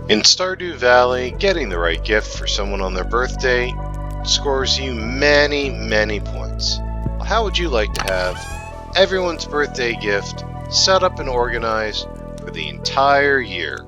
In Stardew Valley, getting the right gift for someone on their birthday scores you many, many points. How would you like to have everyone's birthday gift set up and organized for the entire year?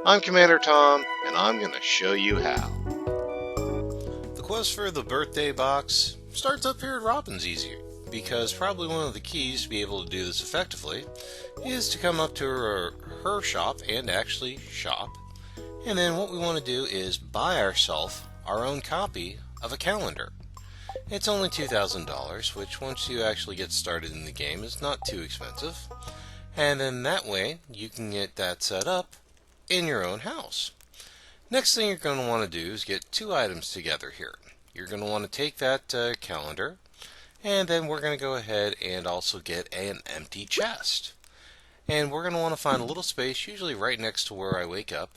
I'm Commander Tom, and I'm going to show you how. The quest for the birthday box starts up here at Robin's easier, because probably one of the keys to be able to do this effectively is to come up to her shop and actually shop. And then what we want to do is buy ourselves our own copy of a calendar. It's only $2,000, which once you actually get started in the game is not too expensive. And then that way you can get that set up in your own house. Next thing you're going to want to do is get two items together here. You're going to want to take that calendar, and then we're going to go ahead and also get an empty chest. And we're going to want to find a little space, usually right next to where I wake up.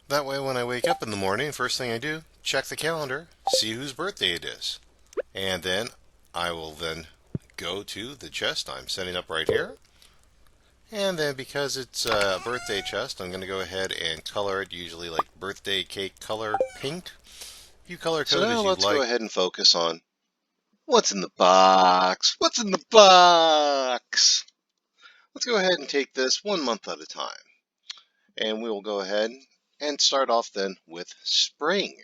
That way when I wake up in the morning, first thing I do, check the calendar, see whose birthday it is. And then I will then go to the chest I'm setting up right here. And then because it's a birthday chest, I'm going to go ahead and color it usually like birthday cake color pink. You color So code now as you'd let's go like. ahead and focus on what's in the box. What's in the box? Let's go ahead and take this 1 month at a time. And we will go ahead and start off then with spring.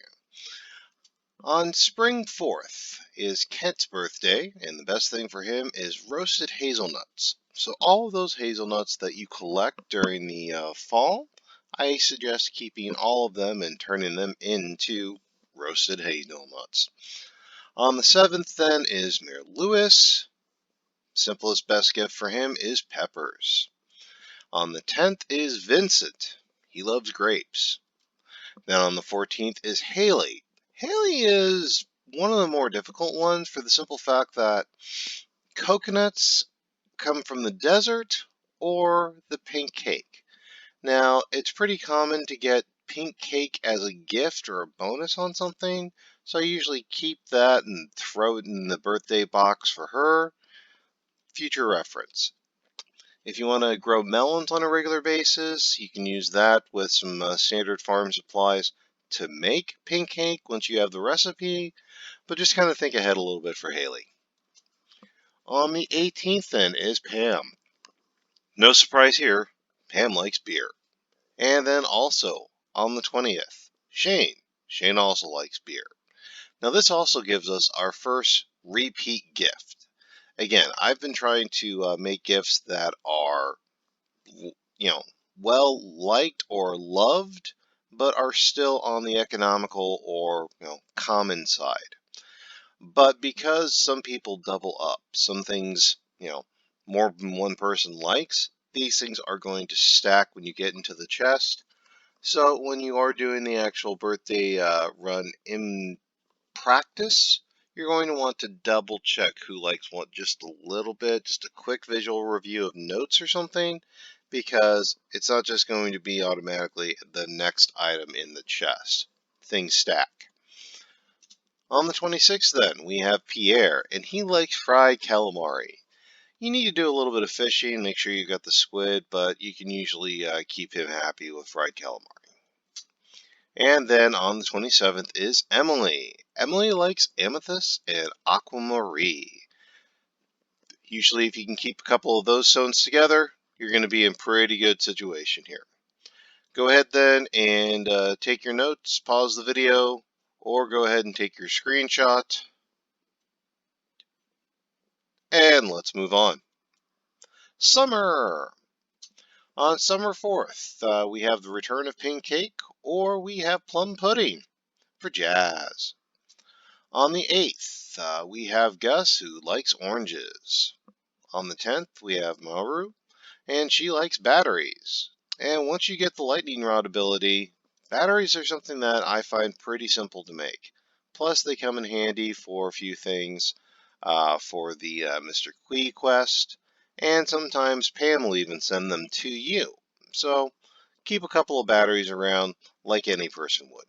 On spring 4th is Kent's birthday, and the best thing for him is roasted hazelnuts. So all of those hazelnuts that you collect during the fall, I suggest keeping all of them and turning them into roasted hazelnuts. On the 7th then is Mayor Lewis. Simplest best gift for him is peppers. On the 10th is Vincent. He loves grapes. Then on the 14th is Haley. Haley is one of the more difficult ones for the simple fact that coconuts come from the desert or the pink cake. Now, it's pretty common to get pink cake as a gift or a bonus on something, so I usually keep that and throw it in the birthday box for her. Future reference. If you want to grow melons on a regular basis, you can use that with some standard farm supplies to make pink cake once you have the recipe, but just kind of think ahead a little bit for Haley. On the 18th then is Pam. No surprise here, Pam likes beer. And then also on the 20th, Shane. Shane also likes beer. Now this also gives us our first repeat gift. Again, I've been trying to make gifts that are well liked or loved, but are still on the economical or common side. But because some people double up, some things more than one person likes, these things are going to stack when you get into the chest. So when you are doing the actual birthday run in practice, you're going to want to double check who likes what just a little bit, just a quick visual review of notes or something, because it's not just going to be automatically the next item in the chest. Things stack. On the 26th then, we have Pierre, and he likes fried calamari. You need to do a little bit of fishing, make sure you got the squid, but you can usually keep him happy with fried calamari. And then on the 27th is Emily. Emily likes amethyst and aquamarine. Usually if you can keep a couple of those stones together, you're going to be in pretty good situation here. Go ahead then and take your notes, pause the video, or go ahead and take your screenshot. And let's move on. Summer. On summer 4th, we have the return of pink cake, or we have plum pudding for Jazz. On the 8th, we have Gus, who likes oranges. On the 10th, we have Maru, and she likes batteries. And once you get the lightning rod ability, batteries are something that I find pretty simple to make. Plus, they come in handy for a few things, for the Mr. Quee quest, and sometimes Pam will even send them to you. So, keep a couple of batteries around like any person would.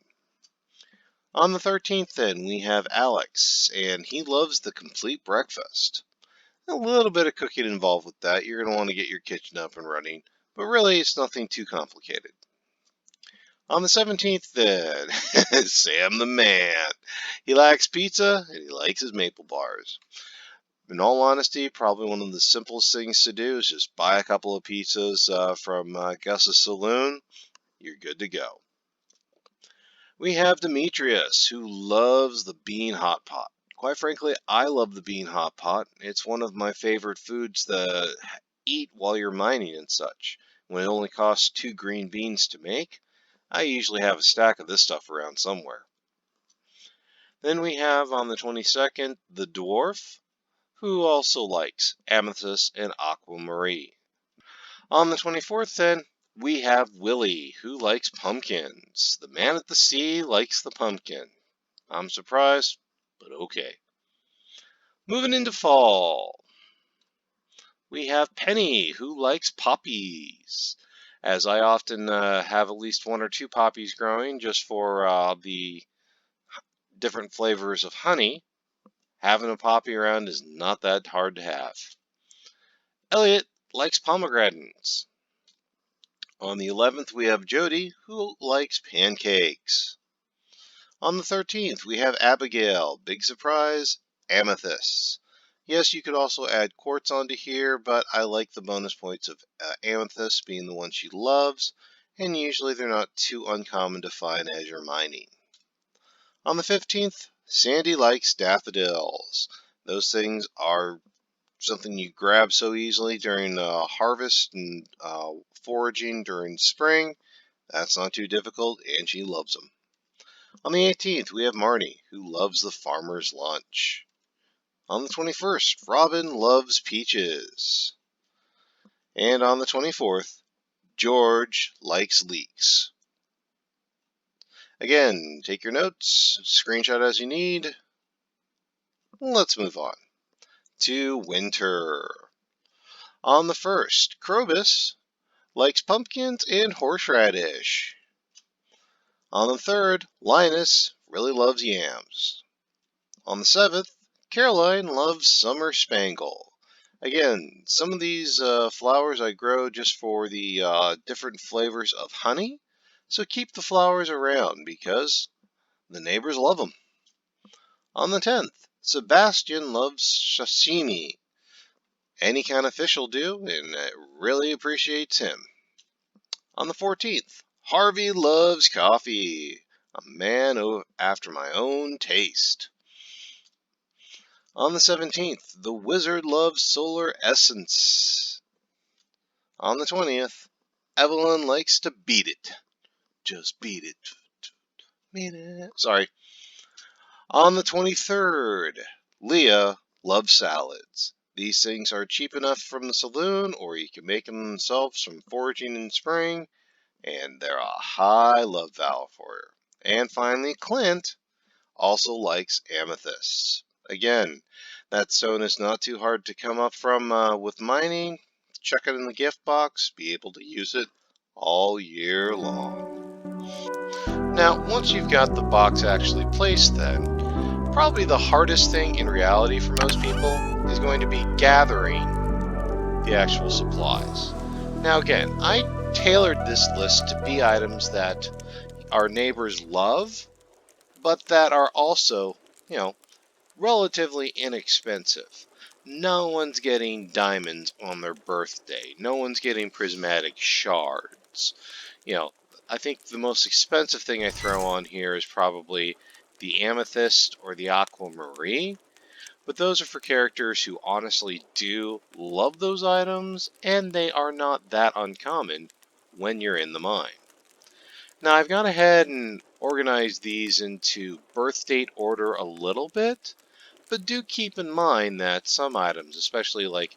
On the 13th, then, we have Alex, and he loves the complete breakfast. A little bit of cooking involved with that. You're going to want to get your kitchen up and running, but really it's nothing too complicated. On the 17th, then, Sam the man. He likes pizza and he likes his maple bars. In all honesty, probably one of the simplest things to do is just buy a couple of pizzas from Gus's Saloon. You're good to go. We have Demetrius, who loves the bean hot pot. Quite frankly, I love the bean hot pot. It's one of my favorite foods to eat while you're mining and such. When it only costs 2 green beans to make, I usually have a stack of this stuff around somewhere. Then we have on the 22nd, the dwarf, who also likes amethyst and aquamarine. On the 24th, then, we have Willie, who likes pumpkins. The man at the sea likes the pumpkin. I'm surprised, but okay. Moving into fall, we have Penny, who likes poppies. As I often have at least 1 or 2 poppies growing just for the different flavors of honey, having a poppy around is not that hard to have. Elliot likes pomegranates. On the 11th, we have Jody, who likes pancakes. On the 13th, we have Abigail. Big surprise, amethysts. Yes, you could also add quartz onto here, but I like the bonus points of amethyst being the one she loves, and usually they're not too uncommon to find as you're mining. On the 15th, Sandy likes daffodils. Those things are something you grab so easily during harvest and foraging during spring. That's not too difficult, and she loves them. On the 18th, we have Marnie, who loves the farmer's lunch. On the 21st, Robin loves peaches. And on the 24th, George likes leeks. Again, take your notes, screenshot as you need. Let's move on to winter. On the 1st, Krobus likes pumpkins and horseradish. On the 3rd, Linus really loves yams. On the 7th, Caroline loves summer spangle. Again, some of these flowers I grow just for the different flavors of honey, so keep the flowers around because the neighbors love them. On the 10th, Sebastian loves sashimi. Any kind of fish will do, and it really appreciates him. On the 14th, Harvey loves coffee. A man after my own taste. On the 17th, the wizard loves solar essence. On the 20th, Evelyn likes to beat it. Just beat it. Beat it. Sorry. On the 23rd, Leah loves salads. These things are cheap enough from the saloon, or you can make them themselves from foraging in spring, and they're a high love value for her. And finally, Clint also likes amethysts. Again, that stone is not too hard to come up from with mining. Check it in the gift box, be able to use it all year long. Now, once you've got the box actually placed then, probably the hardest thing in reality for most people is going to be gathering the actual supplies. Now again, I tailored this list to be items that our neighbors love, but that are also, relatively inexpensive. No one's getting diamonds on their birthday. No one's getting prismatic shards. I think the most expensive thing I throw on here is probably the amethyst or the aquamarine. But those are for characters who honestly do love those items, and they are not that uncommon when you're in the mine. Now I've gone ahead and organized these into birth date order a little bit, but do keep in mind that some items, especially like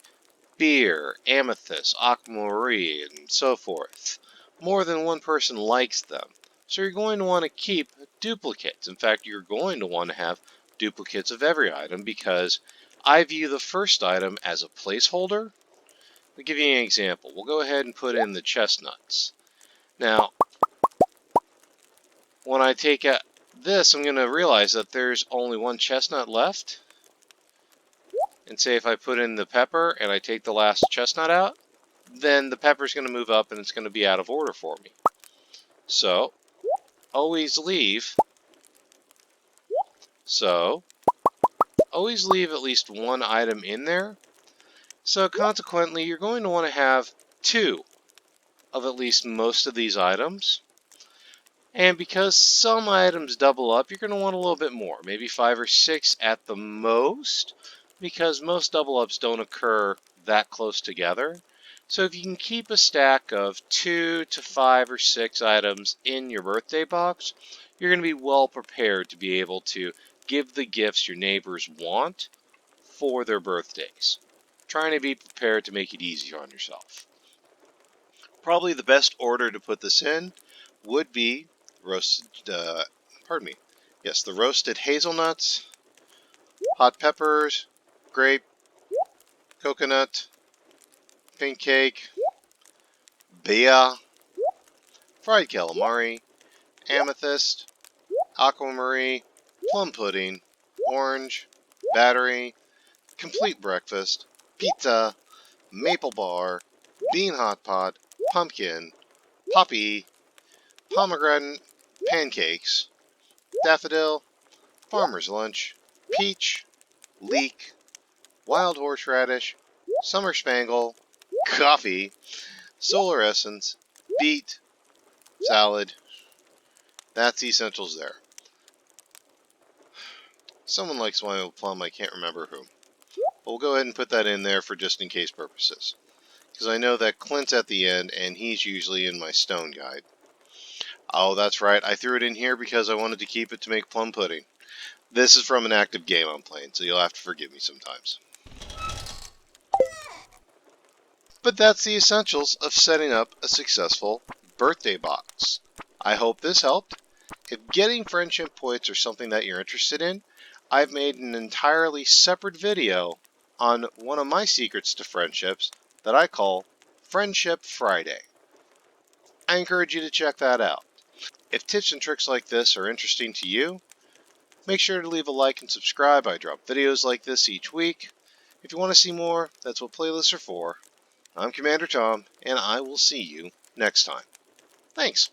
beer, amethyst, aquamarine, and so forth, more than one person likes them. So you're going to want to keep duplicates. In fact, you're going to want to have duplicates of every item because I view the first item as a placeholder. I'll give you an example. We'll go ahead and put in the chestnuts. Now, when I take out this, I'm going to realize that there's only one chestnut left. And say if I put in the pepper and I take the last chestnut out, then the pepper's going to move up and it's going to be out of order for me. So, always leave. So, always leave at least one item in there. So consequently, you're going to want to have 2 of at least most of these items. And because some items double up, you're going to want a little bit more, maybe 5 or 6 at the most, because most double ups don't occur that close together. So if you can keep a stack of 2 to 5 or 6 items in your birthday box, you're going to be well prepared to be able to give the gifts your neighbors want for their birthdays. Trying to be prepared to make it easier on yourself. Probably the best order to put this in would be roasted, pardon me, yes, the roasted hazelnuts, hot peppers, grape, coconut, pink cake, bea, fried calamari, amethyst, aquamarine, plum pudding, orange, battery, complete breakfast, pizza, maple bar, bean hot pot, pumpkin, poppy, pomegranate, pancakes, daffodil, farmer's lunch, peach, leek, wild horseradish, summer spangle, coffee, solar essence, beet, salad. That's the essentials there. Someone likes wine with plum, I can't remember who. But we'll go ahead and put that in there for just in case purposes. Because I know that Clint's at the end, and he's usually in my stone guide. Oh, that's right, I threw it in here because I wanted to keep it to make plum pudding. This is from an active game I'm playing, so you'll have to forgive me sometimes. But that's the essentials of setting up a successful birthday box. I hope this helped. If getting friendship points are something that you're interested in, I've made an entirely separate video on one of my secrets to friendships that I call Friendship Friday. I encourage you to check that out. If tips and tricks like this are interesting to you, make sure to leave a like and subscribe. I drop videos like this each week. If you want to see more, that's what playlists are for. I'm Commander Tom, and I will see you next time. Thanks.